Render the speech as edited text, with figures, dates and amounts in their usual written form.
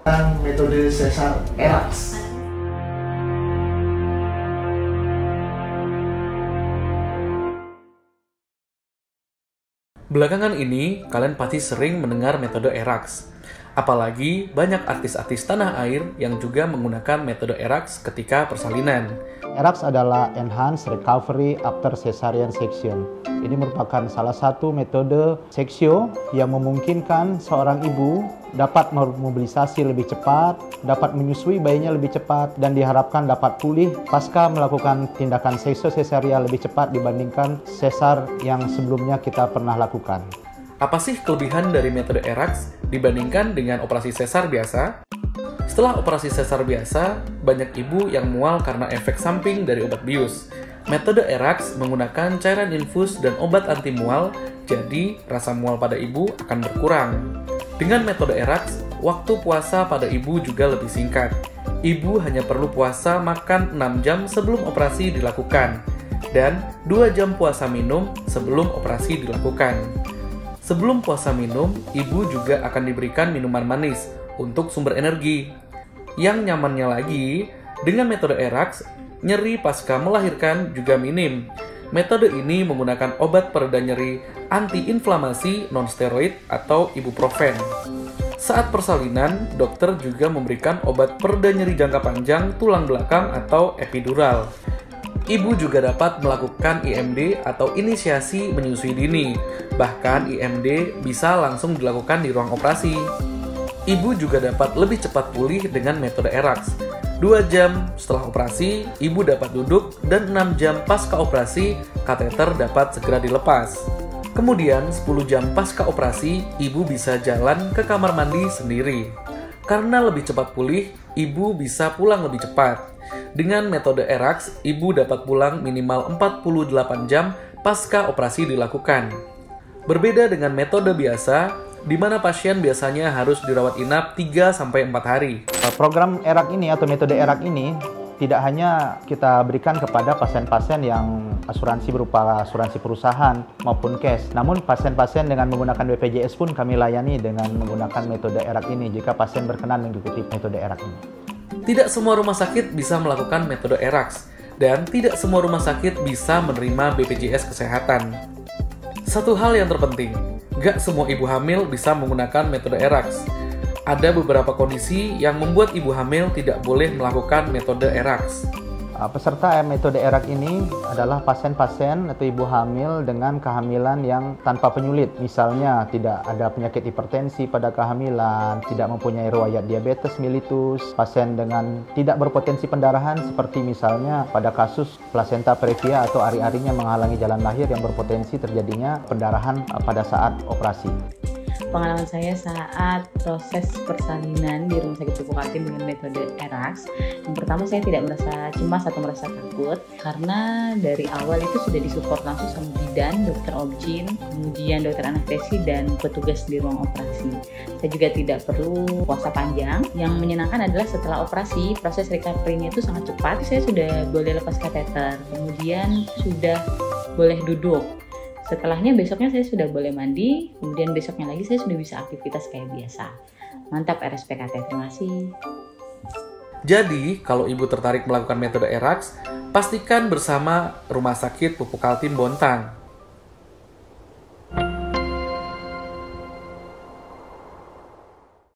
metode sesar Erax. Belakangan ini, kalian pasti sering mendengar metode Erax. Apalagi banyak artis-artis tanah air yang juga menggunakan metode Erax ketika persalinan. Erax adalah Enhanced Recovery After Cesarean Section. Ini merupakan salah satu metode seksio yang memungkinkan seorang ibu dapat memobilisasi lebih cepat, dapat menyusui bayinya lebih cepat, dan diharapkan dapat pulih pasca melakukan tindakan seksio sesaria lebih cepat dibandingkan sesar yang sebelumnya kita pernah lakukan. Apa sih kelebihan dari metode Erax dibandingkan dengan operasi sesar biasa? Setelah operasi sesar biasa, banyak ibu yang mual karena efek samping dari obat bius. Metode Erax menggunakan cairan infus dan obat anti mual, jadi rasa mual pada ibu akan berkurang. Dengan metode Erax, waktu puasa pada ibu juga lebih singkat. Ibu hanya perlu puasa makan 6 jam sebelum operasi dilakukan, dan 2 jam puasa minum sebelum operasi dilakukan. Sebelum puasa minum, ibu juga akan diberikan minuman manis untuk sumber energi. Yang nyamannya lagi, dengan metode Erax, nyeri pasca melahirkan juga minim. Metode ini menggunakan obat pereda nyeri antiinflamasi non-steroid atau ibuprofen. Saat persalinan, dokter juga memberikan obat pereda nyeri jangka panjang tulang belakang atau epidural. Ibu juga dapat melakukan IMD atau inisiasi menyusui dini. Bahkan IMD bisa langsung dilakukan di ruang operasi. Ibu juga dapat lebih cepat pulih dengan metode Erax. 2 jam setelah operasi, ibu dapat duduk, dan 6 jam pasca operasi, kateter dapat segera dilepas. Kemudian 10 jam pasca operasi, ibu bisa jalan ke kamar mandi sendiri. Karena lebih cepat pulih, ibu bisa pulang lebih cepat. Dengan metode Erax, ibu dapat pulang minimal 48 jam pasca operasi dilakukan. Berbeda dengan metode biasa, di mana pasien biasanya harus dirawat inap 3-4 hari. Program Erax ini atau metode Erax ini tidak hanya kita berikan kepada pasien-pasien yang asuransi berupa asuransi perusahaan maupun cash. Namun pasien-pasien dengan menggunakan BPJS pun kami layani dengan menggunakan metode Erax ini jika pasien berkenan mengikuti metode Erax ini. Tidak semua rumah sakit bisa melakukan metode Erax, dan tidak semua rumah sakit bisa menerima BPJS Kesehatan. Satu hal yang terpenting, gak semua ibu hamil bisa menggunakan metode Erax. Ada beberapa kondisi yang membuat ibu hamil tidak boleh melakukan metode Erax. Peserta metode Erax ini adalah pasien-pasien atau ibu hamil dengan kehamilan yang tanpa penyulit. Misalnya tidak ada penyakit hipertensi pada kehamilan, tidak mempunyai riwayat diabetes mellitus, pasien dengan tidak berpotensi pendarahan seperti misalnya pada kasus plasenta previa atau ari-arinya menghalangi jalan lahir yang berpotensi terjadinya pendarahan pada saat operasi. Pengalaman saya saat proses persalinan di Rumah Sakit Pupuk Kaltim dengan metode Erax, yang pertama saya tidak merasa cemas atau merasa takut karena dari awal itu sudah disupport langsung sama bidan, dokter obgyn, kemudian dokter anestesi dan petugas di ruang operasi. Saya juga tidak perlu puasa panjang. Yang menyenangkan adalah setelah operasi proses recovery-nya itu sangat cepat. Saya sudah boleh lepas kateter, kemudian sudah boleh duduk. Setelahnya besoknya saya sudah boleh mandi, kemudian besoknya lagi saya sudah bisa aktivitas kayak biasa. Mantap RSPKT, terima kasih. Jadi, kalau ibu tertarik melakukan metode Erax, pastikan bersama Rumah Sakit Pupuk Kaltim Bontang.